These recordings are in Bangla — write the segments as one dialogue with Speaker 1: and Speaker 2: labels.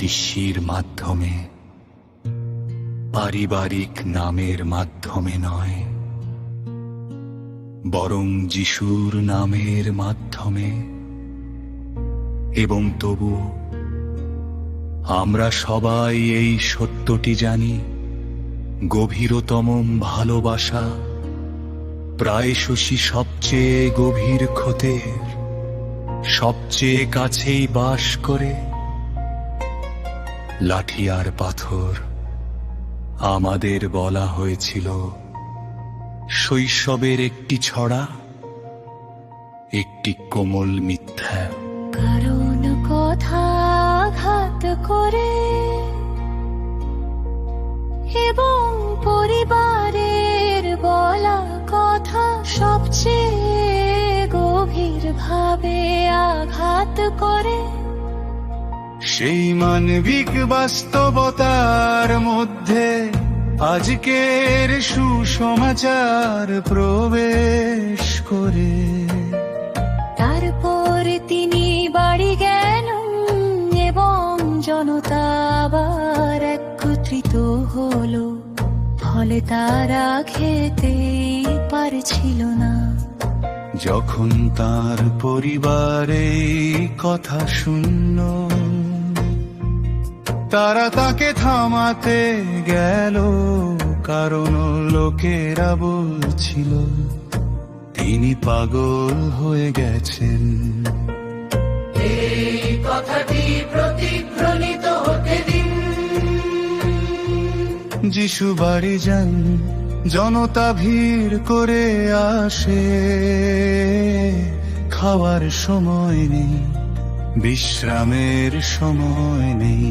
Speaker 1: জ্যোতিষীর মাধ্যমে, পারিবারিক নামের মাধ্যমে নয়, বরং যিশুর নামের মাধ্যমে। এবং তবু আমরা সবাই এই সত্যটি জানি, গভীরতম ভালোবাসা প্রায়শই সবচেয়ে গভীর ক্ষতের সবচেয়ে কাছেই বাস করে। লাঠি আর পাথর আমাদের বলা হয়েছিল শৈশবের একটি ছড়া, একটি কোমল মিথ্যা।
Speaker 2: কারণ কথা ঘাত করে এবং পরিবারের বলা কথা সবচেয়ে গভীর ভাবে আঘাত করে।
Speaker 1: সেই মানবিক বাস্তবতার মধ্যে আজকের সুসমাচার প্রবেশ করে।
Speaker 2: তারপর তিনি বাড়ি গেলেন এবং জনতা আবার একত্রিত হলো, ফলে তারা খেতে পারছিল না।
Speaker 1: যখন তার পরিবারে কথা শুনল, তারা তাকে থামাতে গেল, কারণ লোকেরা বলছিল তিনি পাগল হয়ে গেছেন।
Speaker 3: এই কথাটি প্রতিধ্বনিত হতে দিন।
Speaker 1: যিশু বাড়ি যান, জনতা ভিড় করে আসে, খাওয়ার সময় নেই, বিশ্রামের সময় নেই।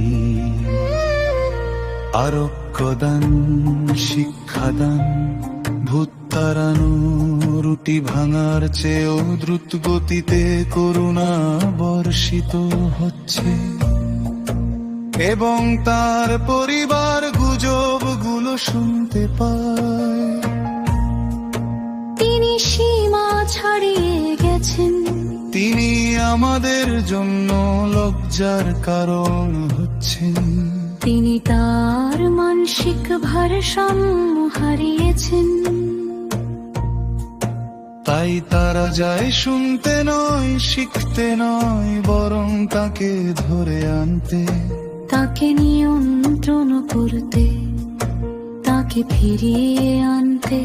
Speaker 1: আরোগ্যদান, শিক্ষাদান, ভূত তাড়ানো, রুটি ভাঙার চেয়েও দ্রুত গতিতে করুণা বর্ষিত হচ্ছে। এবং তার পরিবার গুজবগুলো শুনতে পায়
Speaker 2: তিনি সীমা ছাড়িয়ে গেছেন,
Speaker 1: তিনি আমাদের জন্য লজ্জার কারণ হচ্ছেন।
Speaker 2: তিনি তার মানসিক ভারসাম্য হারিয়েছেন।
Speaker 1: তাই তারা যায় শুনতে নয়, শিখতে নয়, বরং তাকে ধরে আনতে,
Speaker 2: তাকে নিয়ন্ত্রণ করতে, তাকে ফিরিয়ে আনতে,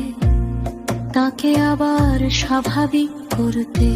Speaker 2: তাকে আবার স্বাভাবিক করতে।